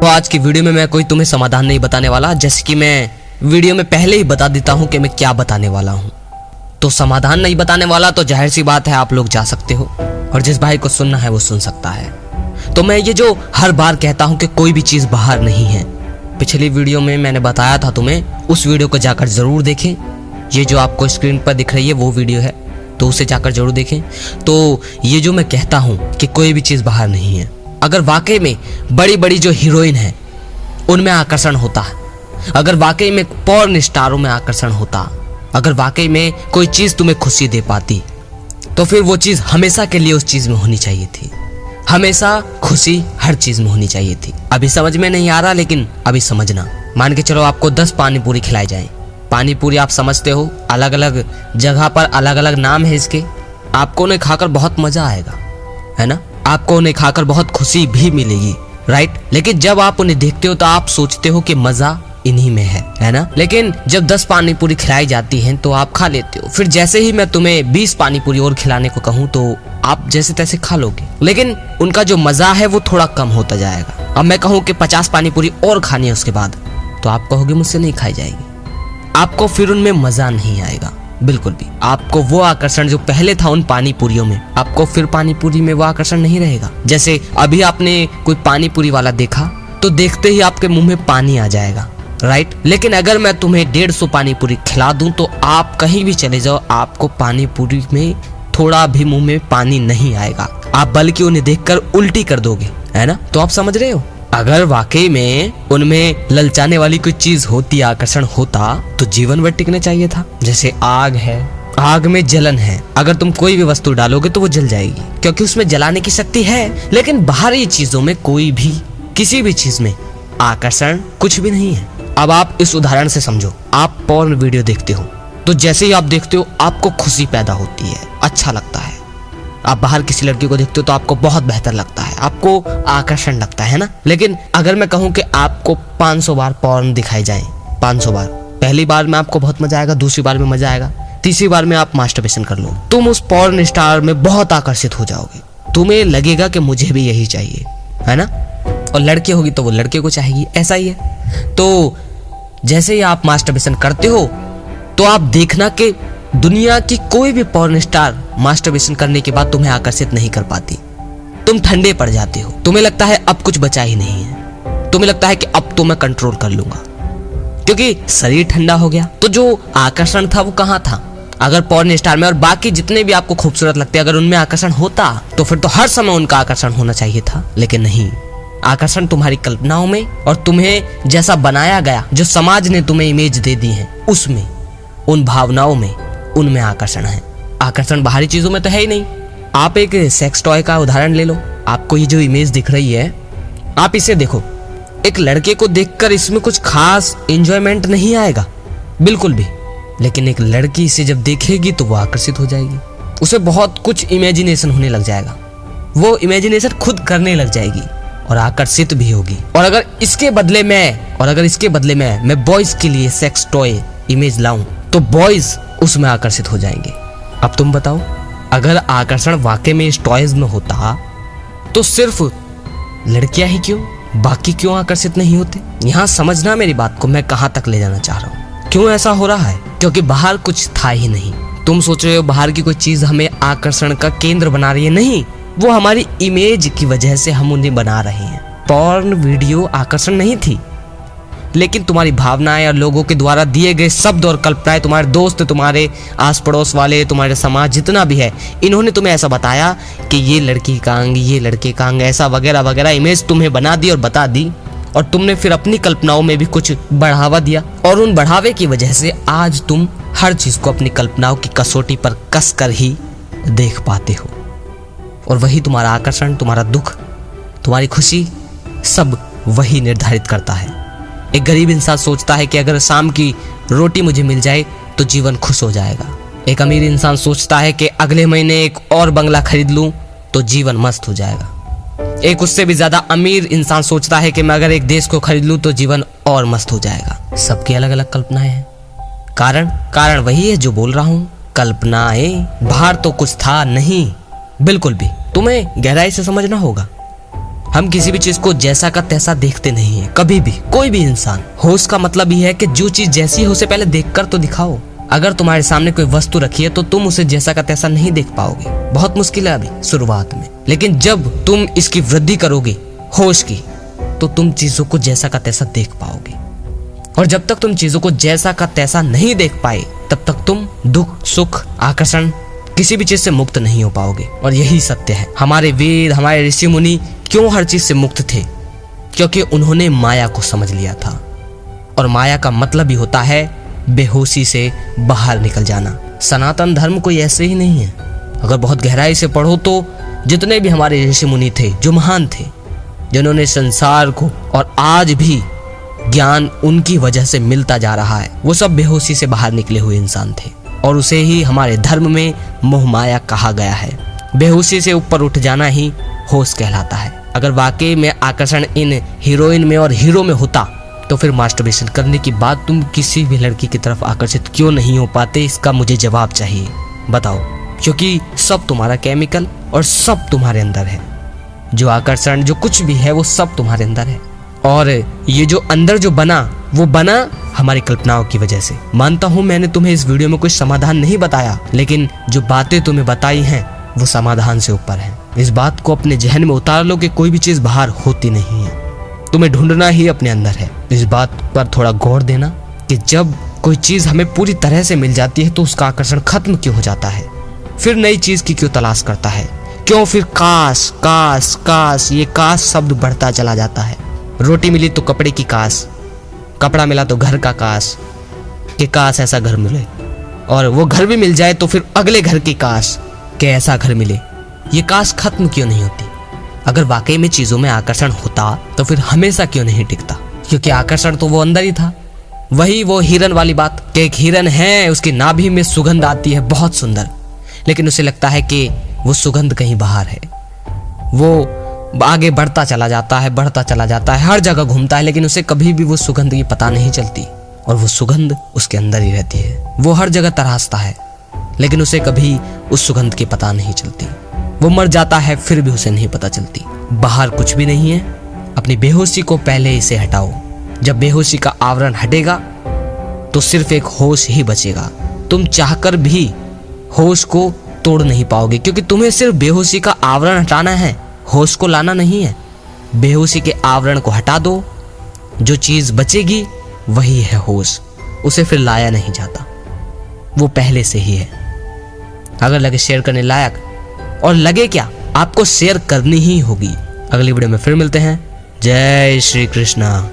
तो आज की वीडियो में मैं कोई तुम्हें समाधान नहीं बताने वाला, जैसे कि मैं वीडियो में पहले ही बता देता हूं कि मैं क्या बताने वाला हूं। तो समाधान नहीं बताने वाला, तो जाहिर सी बात है आप लोग जा सकते हो और जिस भाई को सुनना है वो सुन सकता है। तो मैं ये जो हर बार कहता हूं कि कोई भी चीज़ बाहर नहीं है, पिछली वीडियो में मैंने बताया था तुम्हें, उस वीडियो को जाकर ज़रूर देखें। ये जो आपको स्क्रीन पर दिख रही है वो वीडियो है, तो उसे जाकर जरूर देखें। तो ये जो मैं कहता हूं कि कोई भी चीज़ बाहर नहीं है, अगर वाकई में बड़ी बड़ी जो हीरोइन है उनमें आकर्षण होता, अगर वाकई में पॉर्न स्टारों में आकर्षण होता, अगर वाकई में कोई चीज़ तुम्हें खुशी दे पाती, तो फिर वो चीज़ हमेशा के लिए उस चीज़ में होनी चाहिए थी। हमेशा खुशी हर चीज़ में होनी चाहिए थी। अभी समझ में नहीं आ रहा, लेकिन अभी समझना। मान के चलो आपको 10 पानी पूरी खिलाई जाए। पानी पूरी आप समझते हो, अलग अलग जगह पर अलग अलग नाम है इसके। आपको उन्हें खाकर बहुत मजा आएगा, है ना? आपको उन्हें खाकर बहुत खुशी भी मिलेगी, राइट? लेकिन जब आप उन्हें देखते हो तो आप सोचते हो कि मजा इन्हीं में है ना? लेकिन जब 10 पानी पूरी खिलाई जाती हैं तो आप खा लेते हो। फिर जैसे ही मैं तुम्हें 20 पानी पूरी और खिलाने को कहूँ तो आप जैसे तैसे खा लोगे, लेकिन उनका जो मजा है वो थोड़ा कम होता जाएगा। अब मैं कहूँ कि 50 पानी पूरी और खानी है उसके बाद, तो आप कहोगे मुझसे नहीं खाई जाएगी। आपको फिर उनमें मजा नहीं आएगा बिल्कुल भी। आपको वो आकर्षण जो पहले था उन पानी पूरियों में, आपको फिर पानी पूरी में वो आकर्षण नहीं रहेगा। जैसे अभी आपने कोई पानी पूरी वाला देखा तो देखते ही आपके मुंह में पानी आ जाएगा, राइट? लेकिन अगर मैं तुम्हें 150 पानी पूरी खिला दूं तो आप कहीं भी चले जाओ, आपको पानी पूरी में थोड़ा भी मुंह में पानी नहीं आएगा। आप बल्कि उन्हें देखकर उल्टी कर दोगे, है ना? तो आप समझ रहे हो, अगर वाकई में उनमें ललचाने वाली कोई चीज होती, आकर्षण होता, तो जीवन भर टिकने चाहिए था। जैसे आग है, आग में जलन है, अगर तुम कोई भी वस्तु डालोगे तो वो जल जाएगी, क्योंकि उसमें जलाने की शक्ति है। लेकिन बाहरी चीजों में कोई भी, किसी भी चीज में आकर्षण कुछ भी नहीं है। अब आप इस उदाहरण से समझो, आप पॉर्न वीडियो देखते हो तो जैसे ही आप देखते हो आपको खुशी पैदा होती है, अच्छा लगता है। आप बाहर किसी लड़की को देखते हो तो आपको बहुत बेहतर लगता है, आपको आकर्षण लगता है ना? लेकिन अगर मैं कहूँ कि आपको 500 बार पॉर्न दिखाई जाए, 500 बार, पहली बार में आपको बहुत मजा आएगा, दूसरी बार में मजा आएगा, तीसरी बार में आप मास्टरबेशन कर लो, तुम उस पॉर्न स्टार में बहुत आकर्षित हो जाओगे। तुम्हें लगेगा कि मुझे भी यही चाहिए, है ना? और लड़की होगी तो वो लड़के को चाहेगी, ऐसा ही है। तो जैसे ही आप मास्टरबेशन करते हो तो आप देखना कि दुनिया की कोई भी पॉर्न स्टार मास्टरबेशन करने के बाद तुम्हें आकर्षित नहीं कर पाती। तुम ठंडे पड़ जाते हो, तुम्हें लगता है अब कुछ बचा ही नहीं है, तुम्हें लगता है कि अब तो मैं कंट्रोल कर लूंगा, क्योंकि शरीर ठंडा हो गया। तो जो आकर्षण था वो कहाँ था? अगर पॉर्न स्टार में और बाकी जितने भी आपको खूबसूरत लगते हैं, अगर उनमें आकर्षण होता तो फिर तो हर समय उनका आकर्षण होना चाहिए था। लेकिन नहीं, आकर्षण तुम्हारी कल्पनाओं में और तुम्हें जैसा बनाया गया, जो समाज ने तुम्हें इमेज दे दी है, उसमें, उन भावनाओं में, उनमें आकर्षण है। आकर्षण बाहरी चीजों में तो है ही नहीं। आप एक सेक्स टॉय का उदाहरण ले लो। आपको ये जो इमेज दिख रही है, आप इसे देखो, एक लड़के को देखकर इसमें कुछ खास एंजॉयमेंट नहीं आएगा बिल्कुल भी, लेकिन एक लड़की इसे जब देखेगी तो वो आकर्षित हो जाएगी, उसे बहुत कुछ इमेजिनेशन होने लग जाएगा, वो इमेजिनेशन खुद करने लग जाएगी और आकर्षित भी होगी। और अगर इसके बदले में मैं बॉयज के लिए सेक्स टॉय इमेज लाऊं तो बॉयज उसमें आकर्षित हो जाएंगे। अब तुम बताओ, अगर आकर्षण वाकई में इस टॉयज में होता तो सिर्फ लड़कियां ही क्यों, बाकी क्यों आकर्षित नहीं होते? यहाँ समझना मेरी बात को, मैं कहाँ तक ले जाना चाह रहा हूँ। क्यों ऐसा हो रहा है? क्योंकि बाहर कुछ था ही नहीं। तुम सोच रहे हो बाहर की कोई चीज हमें आकर्षण का केंद्र बना रही है, नहीं, वो हमारी इमेज की वजह से हम उन्हें बना रहे हैं। पॉर्न वीडियो आकर्षण नहीं थी, लेकिन तुम्हारी भावनाएं और लोगों के द्वारा दिए गए शब्द और कल्पनाएं, तुम्हारे दोस्त, तुम्हारे आस पड़ोस वाले, तुम्हारे समाज जितना भी है, इन्होंने तुम्हें ऐसा बताया कि ये लड़की का अंग, ये लड़के का अंग, ऐसा वगैरह वगैरह इमेज तुम्हें बना दी और बता दी, और तुमने फिर अपनी कल्पनाओं में भी कुछ बढ़ावा दिया, और उन बढ़ावे की वजह से आज तुम हर चीज को अपनी कल्पनाओं की कसौटी पर कस कर ही देख पाते हो। और वही तुम्हारा आकर्षण, तुम्हारा दुख, तुम्हारी खुशी, सब वही निर्धारित करता है। एक गरीब इंसान सोचता है कि अगर शाम की रोटी मुझे मिल जाए तो जीवन खुश हो जाएगा। एक अमीर इंसान सोचता है कि अगले महीने एक और बंगला खरीद लूं तो जीवन मस्त हो जाएगा। एक उससे भी ज्यादा अमीर इंसान सोचता है कि मैं अगर एक देश को खरीद लूं तो जीवन और मस्त हो जाएगा। सबकी अलग अलग कल्पनाएं हैं। कारण वही है जो बोल रहा हूं, कल्पनाएं। बाहर तो कुछ था नहीं बिल्कुल भी। तुम्हें गहराई से समझना होगा। हम किसी भी चीज को जैसा का तैसा देखते नहीं है कभी भी, कोई भी इंसान। होश का मतलब ये है कि जो चीज जैसी है उसे पहले देखकर तो दिखाओ। अगर तुम्हारे सामने कोई वस्तु रखी है तो तुम उसे जैसा का तैसा नहीं देख पाओगे, बहुत मुश्किल है अभी शुरुआत में। लेकिन जब तुम इसकी वृद्धि करोगे होश की, तो तुम चीजों को जैसा का तैसा देख पाओगे। और जब तक तुम चीजों को जैसा का तैसा नहीं देख पाए, तब तक तुम दुख, सुख, आकर्षण, किसी भी चीज से मुक्त नहीं हो पाओगे। और यही सत्य है। हमारे वेद, हमारे ऋषि मुनि क्यों हर चीज से मुक्त थे? क्योंकि उन्होंने माया को समझ लिया था। और माया का मतलब ही होता है बेहोशी से बाहर निकल जाना। सनातन धर्म कोई ऐसे ही नहीं है। अगर बहुत गहराई से पढ़ो तो जितने भी हमारे ऋषि मुनि थे, जो महान थे, जिन्होंने संसार को, और आज भी ज्ञान उनकी वजह से मिलता जा रहा है, वो सब बेहोशी से बाहर निकले हुए इंसान थे। और उसे ही हमारे धर्म में मोह माया कहा गया है। बेहोशी से ऊपर उठ जाना ही होश कहलाता है। अगर वाकई में आकर्षण इन हीरोइन में और हीरो में होता, तो फिर मास्टरबेशन करने के बाद तुम किसी भी लड़की की तरफ आकर्षित क्यों नहीं हो पाते? इसका मुझे जवाब चाहिए, बताओ। क्योंकि सब तुम्हारा केमिकल और सब तुम्हारे अंदर है। जो आकर्षण, जो कुछ भी है, वो सब तुम्हारे अंदर है। और ये जो अंदर जो बना, वो बना हमारी कल्पनाओं की वजह से। मानता हूं मैंने तुम्हें इस वीडियो में कोई समाधान नहीं बताया, लेकिन जो बातें तुम्हें बताई हैं वो समाधान से ऊपर है। इस बात को अपने जहन में उतार लो कि कोई भी चीज बाहर होती नहीं है, तुम्हें ढूंढना ही अपने अंदर है। इस बात पर थोड़ा गौर देना कि जब कोई चीज हमें पूरी तरह से मिल जाती है तो उसका आकर्षण खत्म क्यों हो जाता है? फिर नई चीज की क्यों तलाश करता है? क्यों फिर काश काश काश, ये काश शब्द बढ़ता चला जाता है। रोटी मिली तो कपड़े की काश, कपड़ा मिला तो घर का काश, कि काश ऐसा घर मिले, और वो घर भी मिल जाए तो फिर अगले घर की काश कि ऐसा घर मिले। ये काश खत्म क्यों नहीं होती? अगर वाकई में चीजों में आकर्षण होता तो फिर हमेशा क्यों नहीं टिकता? क्योंकि आकर्षण तो वो अंदर ही था। वही वो हिरन वाली बात कि एक हिरन है, उसकी नाभि में सुगंध आती है बहुत सुंदर, लेकिन उसे लगता है कि वो सुगंध कहीं बाहर है। वो आगे बढ़ता चला जाता है, बढ़ता चला जाता है, हर जगह घूमता है, लेकिन उसे कभी भी वो सुगंध की पता नहीं चलती। और वो सुगंध उसके अंदर ही रहती है। वो हर जगह तराशता है, लेकिन उसे कभी उस सुगंध की पता नहीं चलती। वो मर जाता है, फिर भी उसे नहीं पता चलती। बाहर कुछ भी नहीं है। अपनी बेहोशी को पहले इसे हटाओ। जब बेहोशी का आवरण हटेगा तो सिर्फ एक होश ही बचेगा। तुम चाहकर भी होश को तोड़ नहीं पाओगे, क्योंकि तुम्हें सिर्फ बेहोशी का आवरण हटाना है, होश को लाना नहीं है। बेहोशी के आवरण को हटा दो, जो चीज बचेगी वही है होश। उसे फिर लाया नहीं जाता, वो पहले से ही है। अगर लगे शेयर करने लायक, और लगे क्या, आपको शेयर करनी ही होगी। अगली वीडियो में फिर मिलते हैं। जय श्री कृष्णा।